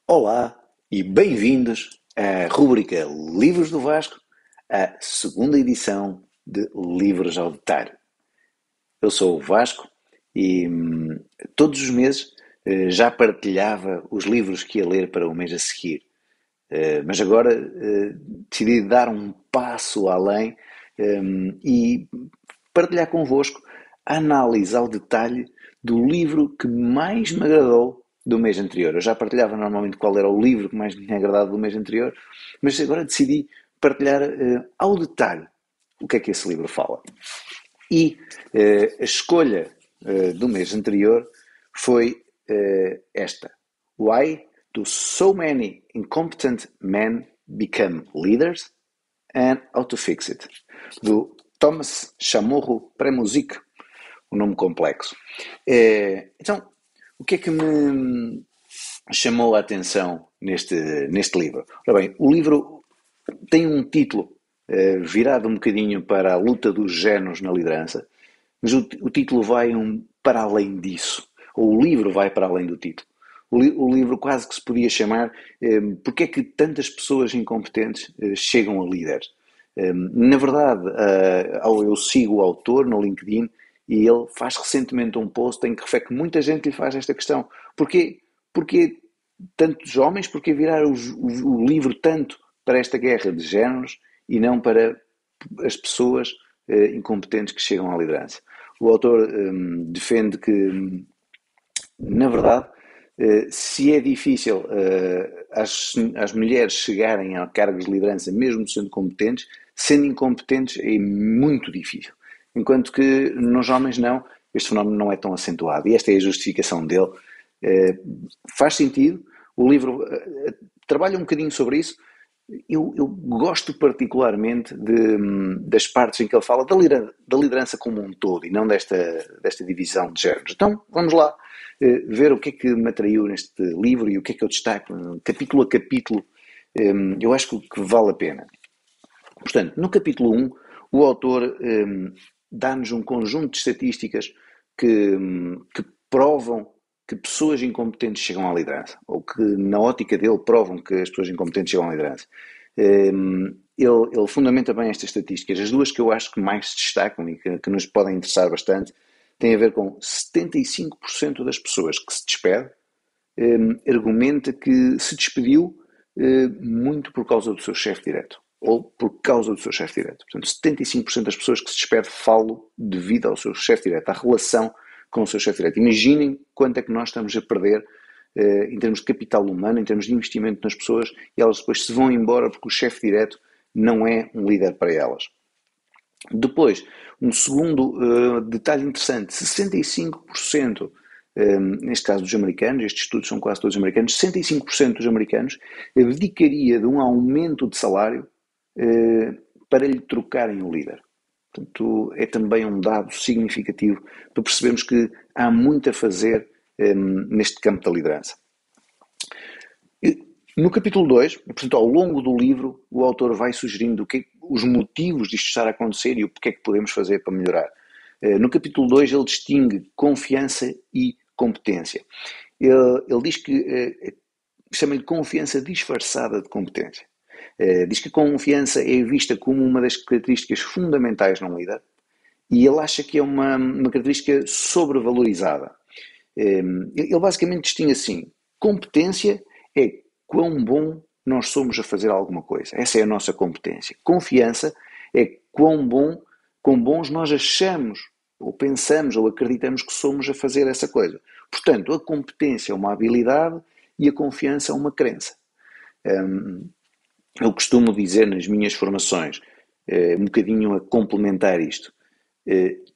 Olá e bem-vindos à rúbrica Livros do Vasco, a segunda edição de Livros ao Detalhe. Eu sou o Vasco e todos os meses já partilhava os livros que ia ler para o mês a seguir. Mas agora decidi dar um passo além e partilhar convosco a análise ao detalhe do livro que mais me agradou do mês anterior. Eu já partilhava normalmente qual era o livro que mais me tinha agradado do mês anterior, mas agora decidi partilhar ao detalhe o que é que esse livro fala. E a escolha do mês anterior foi esta. Why do so many incompetent men become leaders and how to fix it? Do Thomas Chamorro Premuzic, um nome complexo. Então, o que é que me chamou a atenção neste livro? Ora bem, o livro tem um título virado um bocadinho para a luta dos géneros na liderança, mas o título vai para além disso, ou o livro vai para além do título. O livro quase que se podia chamar Porque é que tantas pessoas incompetentes chegam a líderes? Na verdade, eu sigo o autor no LinkedIn e ele faz recentemente um post em que refere que muita gente lhe faz esta questão. Porquê tantos homens? Porquê virar o livro tanto para esta guerra de géneros e não para as pessoas incompetentes que chegam à liderança? O autor defende que, na verdade, se é difícil às mulheres chegarem a cargos de liderança, mesmo sendo incompetentes é muito difícil. Enquanto que nos homens não, este fenómeno não é tão acentuado. E esta é a justificação dele. Faz sentido, o livro trabalha um bocadinho sobre isso. Eu gosto particularmente das partes em que ele fala da liderança como um todo e não desta divisão de géneros. Então, vamos lá ver o que é que me atraiu neste livro e o que é que eu destaco, capítulo a capítulo. Eu acho que vale a pena. Portanto, no capítulo 1, o autor dá-nos um conjunto de estatísticas que provam que pessoas incompetentes chegam à liderança, ou que, na ótica dele, provam que as pessoas incompetentes chegam à liderança. Ele fundamenta bem estas estatísticas. As duas que eu acho que mais se destacam e que nos podem interessar bastante têm a ver com 75% das pessoas que se despede argumenta que se despediu muito por causa do seu chefe direto, ou por causa do seu chefe direto. Portanto, 75% das pessoas que se despedem falam devido ao seu chefe direto, à relação com o seu chefe direto. Imaginem quanto é que nós estamos a perder em termos de capital humano, em termos de investimento nas pessoas, e elas depois se vão embora porque o chefe direto não é um líder para elas. Depois, um segundo detalhe interessante, 65%, neste caso dos americanos, estes estudos são quase todos americanos, 65% dos americanos dedicaria de um aumento de salário para lhe trocarem o líder. Portanto, é também um dado significativo para percebermos que há muito a fazer neste campo da liderança. No capítulo 2, portanto, ao longo do livro, o autor vai sugerindo os motivos disto estar a acontecer e o que é que podemos fazer para melhorar. No capítulo 2, ele distingue confiança e competência. Ele diz que chama-lhe confiança disfarçada de competência. Diz que a confiança é vista como uma das características fundamentais num líder e ele acha que é uma característica sobrevalorizada. Ele basicamente distingue assim: competência é quão bom nós somos a fazer alguma coisa. Essa é a nossa competência. Confiança é quão bons nós achamos, ou pensamos, ou acreditamos que somos a fazer essa coisa. Portanto, a competência é uma habilidade e a confiança é uma crença. Eu costumo dizer nas minhas formações, um bocadinho a complementar isto,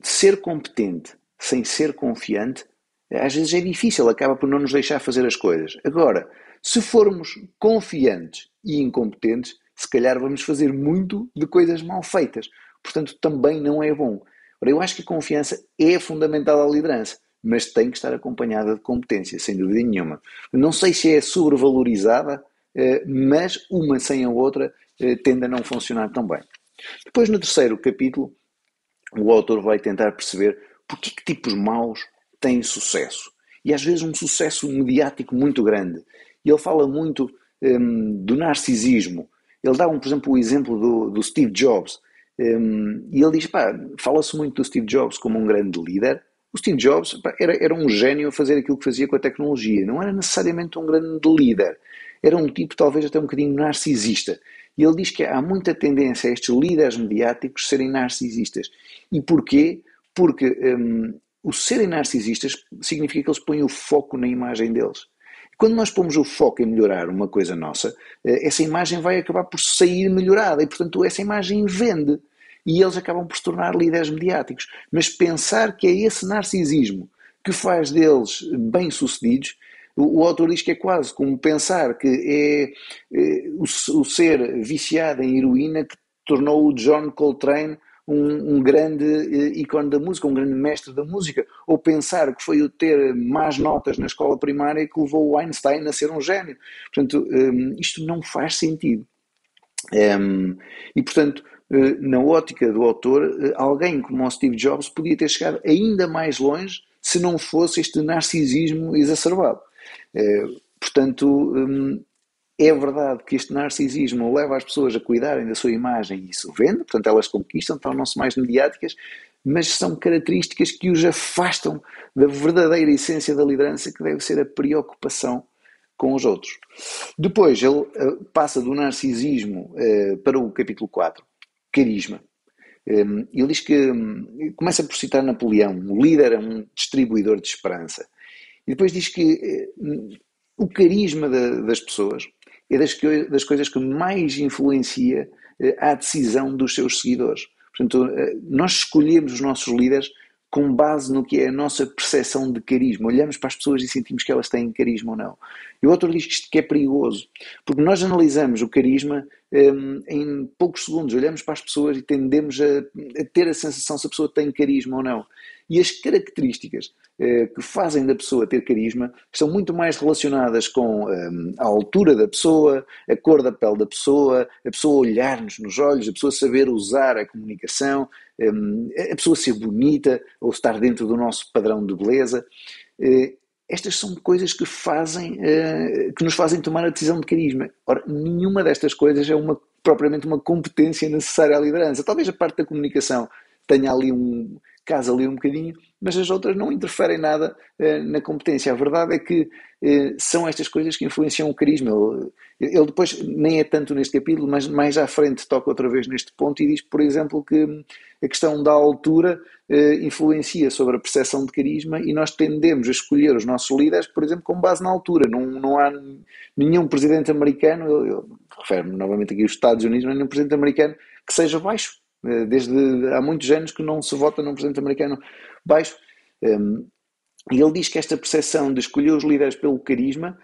ser competente sem ser confiante, às vezes é difícil, acaba por não nos deixar fazer as coisas. Agora, se formos confiantes e incompetentes, se calhar vamos fazer muito de coisas mal feitas. Portanto, também não é bom. Ora, eu acho que a confiança é fundamental à liderança, mas tem que estar acompanhada de competência, sem dúvida nenhuma. Não sei se é sobrevalorizada, mas uma sem a outra tende a não funcionar tão bem. Depois, no terceiro capítulo, o autor vai tentar perceber porque que tipos maus têm sucesso. E às vezes um sucesso mediático muito grande. E ele fala muito do narcisismo. Ele dá, por exemplo, o exemplo do Steve Jobs. E ele diz, pá, fala-se muito do Steve Jobs como um grande líder. O Steve Jobs, pá, era um gênio a fazer aquilo que fazia com a tecnologia. Não era necessariamente um grande líder. Era um tipo talvez até um bocadinho narcisista. E ele diz que há muita tendência a estes líderes mediáticos serem narcisistas. E porquê? Porque o serem narcisistas significa que eles põem o foco na imagem deles. Quando nós pomos o foco em melhorar uma coisa nossa, essa imagem vai acabar por sair melhorada e, portanto, essa imagem vende. E eles acabam por se tornar líderes mediáticos. Mas pensar que é esse narcisismo que faz deles bem-sucedidos, o autor diz que é quase como pensar que o ser viciado em heroína que tornou o John Coltrane um grande ícone da música, um grande mestre da música, ou pensar que foi o ter más notas na escola primária que levou o Einstein a ser um gênio. Portanto, isto não faz sentido. E, portanto, na ótica do autor, alguém como o Steve Jobs podia ter chegado ainda mais longe se não fosse este narcisismo exacerbado. Portanto, é verdade que este narcisismo leva as pessoas a cuidarem da sua imagem e isso vende, portanto elas conquistam, tornam-se mais mediáticas, mas são características que os afastam da verdadeira essência da liderança, que deve ser a preocupação com os outros. Depois ele passa do narcisismo para o capítulo 4, carisma. Ele diz que começa por citar Napoleão, o líder é um distribuidor de esperança. E depois diz que o carisma das pessoas é das coisas que mais influencia a decisão dos seus seguidores. Portanto, nós escolhemos os nossos líderes com base no que é a nossa percepção de carisma. Olhamos para as pessoas e sentimos que elas têm carisma ou não. E o outro diz que é perigoso, porque nós analisamos o carisma em poucos segundos. Olhamos para as pessoas e tendemos a ter a sensação se a pessoa tem carisma ou não. E as características que fazem da pessoa ter carisma estão muito mais relacionadas com a altura da pessoa, a cor da pele da pessoa, a pessoa olhar-nos nos olhos, a pessoa saber usar a comunicação, a pessoa ser bonita ou estar dentro do nosso padrão de beleza. Estas são coisas que nos fazem tomar a decisão de carisma. Ora, nenhuma destas coisas é propriamente uma competência necessária à liderança. Talvez a parte da comunicação tenha ali casa ali um bocadinho, mas as outras não interferem nada na competência. A verdade é que são estas coisas que influenciam o carisma. Ele depois, nem é tanto neste capítulo, mas mais à frente toca outra vez neste ponto e diz, por exemplo, que a questão da altura influencia sobre a percepção de carisma e nós tendemos a escolher os nossos líderes, por exemplo, com base na altura. Não há nenhum presidente americano, eu refiro-me novamente aqui aos Estados Unidos, não há nenhum presidente americano que seja baixo. Desde há muitos anos que não se vota num presidente americano baixo. E ele diz que esta percepção de escolher os líderes pelo carisma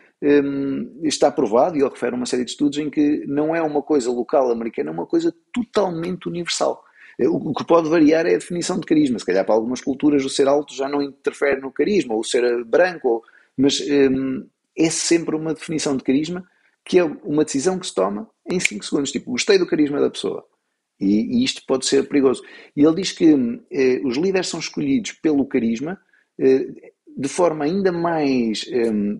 está provado, e ele refere a uma série de estudos em que não é uma coisa local americana, é uma coisa totalmente universal. O que pode variar é a definição de carisma. Se calhar para algumas culturas o ser alto já não interfere no carisma, ou o ser branco, mas é sempre uma definição de carisma que é uma decisão que se toma em 5 segundos. Tipo, gostei do carisma da pessoa. E isto pode ser perigoso. E ele diz que os líderes são escolhidos pelo carisma de forma ainda mais,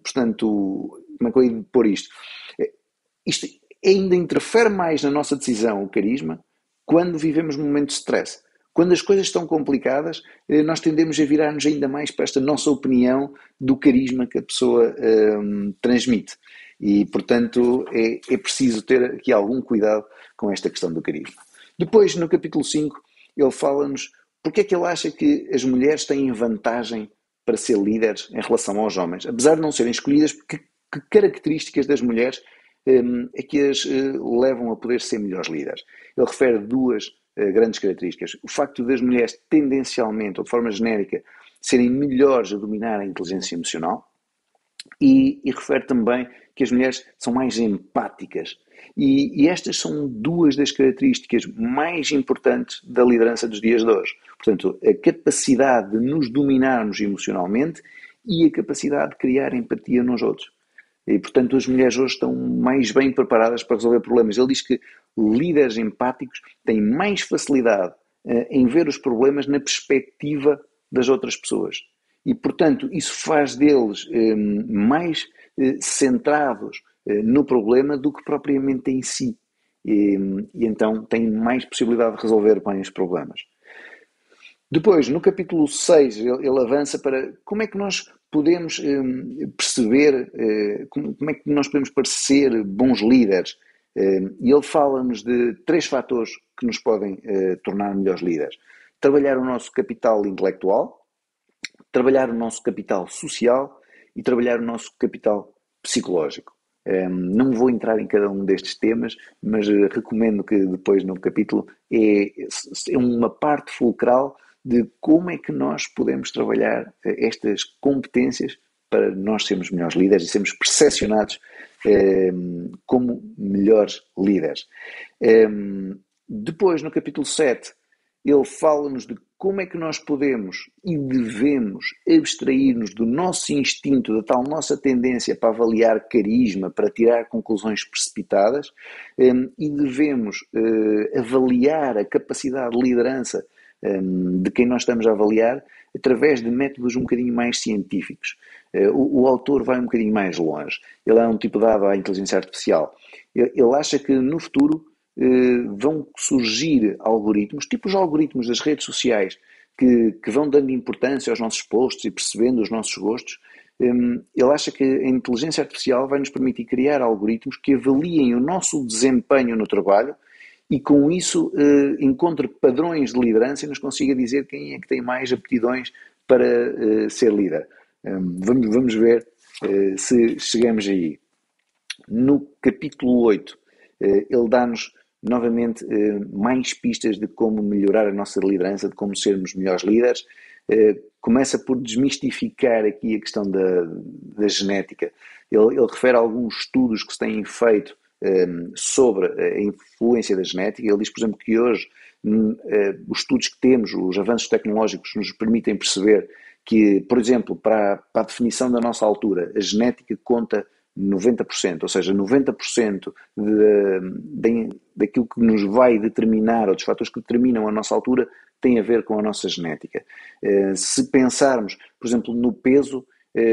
portanto, como é que eu ia pôr isto? Isto ainda interfere mais na nossa decisão, o carisma, quando vivemos momentos de stress. Quando as coisas estão complicadas, nós tendemos a virar-nos ainda mais para esta nossa opinião do carisma que a pessoa transmite. E, portanto, é preciso ter aqui algum cuidado com esta questão do carisma. Depois, no capítulo 5, ele fala-nos porque é que ele acha que as mulheres têm vantagem para ser líderes em relação aos homens. Apesar de não serem escolhidas, que características das mulheres é que as levam a poder ser melhores líderes. Ele refere 2 grandes características. O facto das mulheres tendencialmente, ou de forma genérica, serem melhores a dominar a inteligência emocional e refere também que as mulheres são mais empáticas. E estas são 2 das características mais importantes da liderança dos dias de hoje. Portanto, a capacidade de nos dominarmos emocionalmente e a capacidade de criar empatia nos outros. E, portanto, as mulheres hoje estão mais bem preparadas para resolver problemas. Ele diz que líderes empáticos têm mais facilidade em ver os problemas na perspectiva das outras pessoas. E, portanto, isso faz deles mais centrados no problema do que propriamente em si. E então têm mais possibilidade de resolver bem os problemas. Depois, no capítulo 6, ele avança para como é que nós podemos perceber, como é que nós podemos parecer bons líderes. E ele fala-nos de 3 fatores que nos podem tornar melhores líderes. Trabalhar o nosso capital intelectual, trabalhar o nosso capital social e trabalhar o nosso capital psicológico. Não vou entrar em cada um destes temas, mas recomendo que depois no capítulo é uma parte fulcral de como é que nós podemos trabalhar estas competências para nós sermos melhores líderes e sermos percepcionados como melhores líderes. Depois, no capítulo 7, ele fala-nos de como é que nós podemos e devemos abstrair-nos do nosso instinto, da tal nossa tendência para avaliar carisma, para tirar conclusões precipitadas, e devemos avaliar a capacidade de liderança de quem nós estamos a avaliar através de métodos um bocadinho mais científicos. O autor vai um bocadinho mais longe. Ele é um tipo dado à inteligência artificial. Ele acha que no futuro vão surgir algoritmos, tipo os algoritmos das redes sociais, que vão dando importância aos nossos posts e percebendo os nossos gostos. Ele acha que a inteligência artificial vai nos permitir criar algoritmos que avaliem o nosso desempenho no trabalho e com isso encontre padrões de liderança e nos consiga dizer quem é que tem mais aptidões para ser líder. Vamos ver se chegamos aí. No capítulo 8, ele dá-nos novamente mais pistas de como melhorar a nossa liderança, de como sermos melhores líderes. Começa por desmistificar aqui a questão da genética. Ele refere a alguns estudos que se têm feito sobre a influência da genética. Ele diz, por exemplo, que hoje os estudos que temos, os avanços tecnológicos nos permitem perceber que, por exemplo, para a definição da nossa altura, a genética conta 90%, ou seja, 90% daquilo que nos vai determinar, ou dos fatores que determinam a nossa altura, tem a ver com a nossa genética. Se pensarmos, por exemplo, no peso,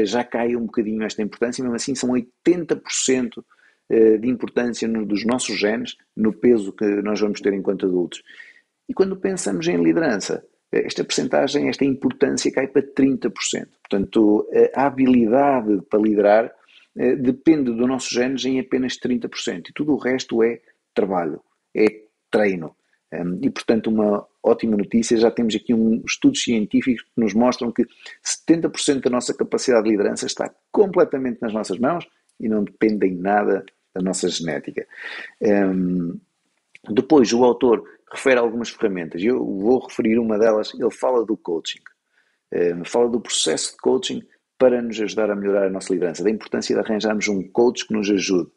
já cai um bocadinho esta importância, mesmo assim são 80% de importância dos nossos genes no peso que nós vamos ter enquanto adultos. E quando pensamos em liderança, esta percentagem, esta importância cai para 30%. Portanto, a habilidade para liderar depende do nosso genes em apenas 30%. E tudo o resto é trabalho, é treino. E, portanto, uma ótima notícia, já temos aqui estudos científicos que nos mostram que 70% da nossa capacidade de liderança está completamente nas nossas mãos e não depende em nada da nossa genética. Depois, o autor refere algumas ferramentas, e eu vou referir uma delas. Ele fala do coaching, fala do processo de coaching para nos ajudar a melhorar a nossa liderança, da importância de arranjarmos um coach que nos ajude.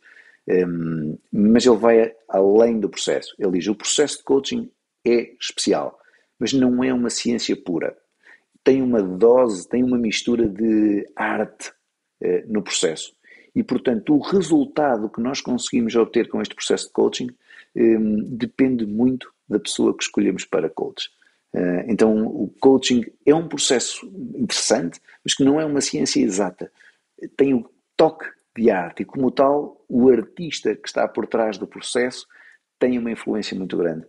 Mas ele vai além do processo. Ele diz, o processo de coaching é especial, mas não é uma ciência pura. Tem uma dose, tem uma mistura de arte no processo. E, portanto, o resultado que nós conseguimos obter com este processo de coaching depende muito da pessoa que escolhemos para coach. Então, o coaching é um processo interessante, mas que não é uma ciência exata. Tem o toque de arte e, como tal, o artista que está por trás do processo tem uma influência muito grande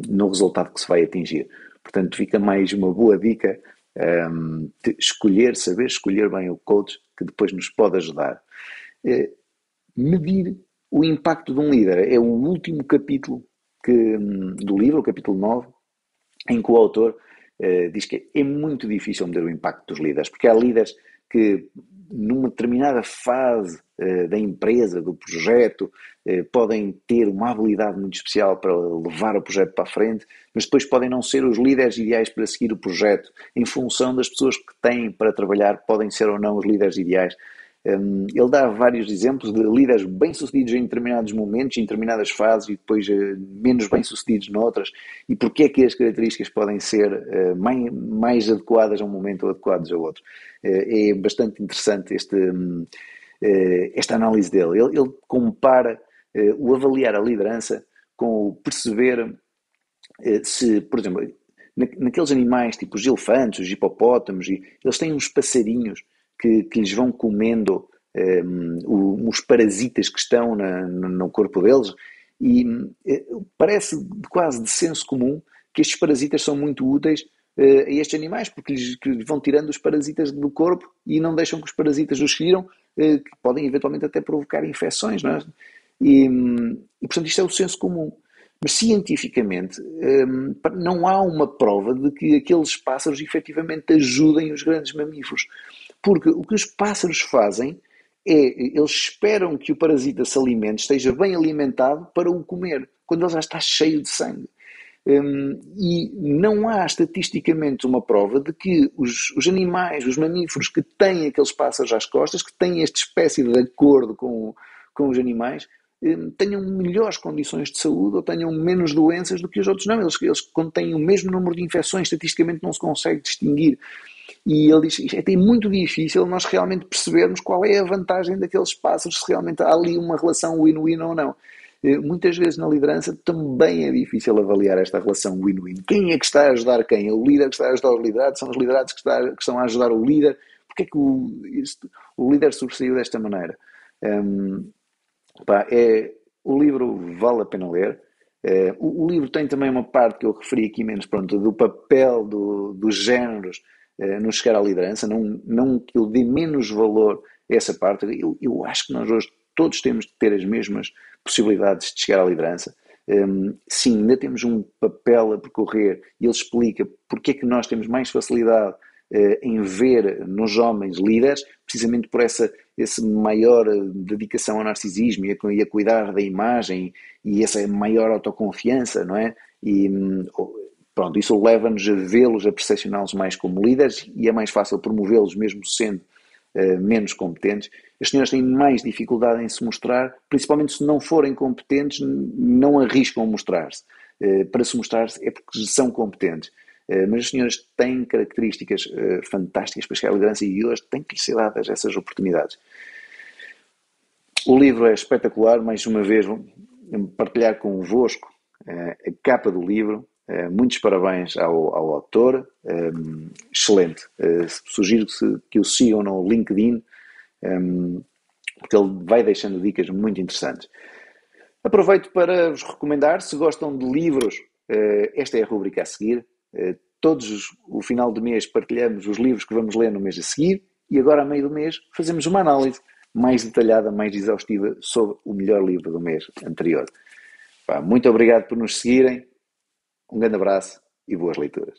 no resultado que se vai atingir. Portanto, fica mais uma boa dica de saber escolher bem o coach que depois nos pode ajudar. Medir o impacto de um líder é o último capítulo do livro, o capítulo 9, em que o autor diz que é muito difícil medir o impacto dos líderes, porque há líderes que numa determinada fase da empresa, do projeto, podem ter uma habilidade muito especial para levar o projeto para a frente, mas depois podem não ser os líderes ideais para seguir o projeto. Em função das pessoas que têm para trabalhar, podem ser ou não os líderes ideais. Ele dá vários exemplos de líderes bem-sucedidos em determinados momentos, em determinadas fases, e depois menos bem-sucedidos noutras, e porque é que as características podem ser mais adequadas a um momento ou adequadas a outro. É bastante interessante esta análise dele. Ele compara o avaliar a liderança com o perceber se, por exemplo, naqueles animais tipo os elefantes, os hipopótamos, eles têm uns passarinhos que lhes vão comendo os parasitas que estão no corpo deles, e parece quase de senso comum que estes parasitas são muito úteis a estes animais, porque lhes vão tirando os parasitas do corpo e não deixam que os parasitas os firam, que podem eventualmente até provocar infecções, não é? Portanto, isto é o senso comum. Mas cientificamente não há uma prova de que aqueles pássaros efetivamente ajudem os grandes mamíferos. Porque o que os pássaros fazem é, eles esperam que o parasita se alimente, esteja bem alimentado para o comer, quando ele já está cheio de sangue. E não há estatisticamente uma prova de que os animais, os mamíferos que têm aqueles pássaros às costas, que têm esta espécie de acordo com os animais, tenham melhores condições de saúde ou tenham menos doenças do que os outros. Não, eles quando têm o mesmo número de infecções, estatisticamente não se consegue distinguir. E ele diz, é muito difícil nós realmente percebermos qual é a vantagem daqueles pássaros, se realmente há ali uma relação win-win ou não. Muitas vezes na liderança também é difícil avaliar esta relação win-win. Quem é que está a ajudar quem? É o líder que está a ajudar os liderados? São os liderados que estão a ajudar o líder? Porquê é que o líder sobressaiu desta maneira? O livro vale a pena ler. O livro tem também uma parte que eu referi aqui menos, pronto, do papel dos géneros no chegar à liderança, não que eu dê menos valor a essa parte. Eu acho que nós hoje todos temos de ter as mesmas possibilidades de chegar à liderança. Sim, ainda temos um papel a percorrer e ele explica porque é que nós temos mais facilidade em ver nos homens líderes, precisamente por essa maior dedicação ao narcisismo e a cuidar da imagem e essa maior autoconfiança, não é? E pronto, isso leva-nos a vê-los, a percepcioná-los mais como líderes e é mais fácil promovê-los mesmo sendo menos competentes. As senhoras têm mais dificuldade em se mostrar, principalmente se não forem competentes, não arriscam mostrar-se. Para se mostrar-se é porque são competentes. Mas as senhoras têm características fantásticas para chegar à liderança e hoje têm que lhes ser dadas essas oportunidades. O livro é espetacular, mais uma vez vou partilhar convosco a capa do livro. Muitos parabéns ao autor, excelente. Sugiro que o sigam no LinkedIn, porque ele vai deixando dicas muito interessantes. Aproveito para vos recomendar, se gostam de livros, esta é a rubrica a seguir. O final do mês partilhamos os livros que vamos ler no mês a seguir e agora, a meio do mês, fazemos uma análise mais detalhada, mais exaustiva sobre o melhor livro do mês anterior. Muito obrigado por nos seguirem, um grande abraço e boas leituras.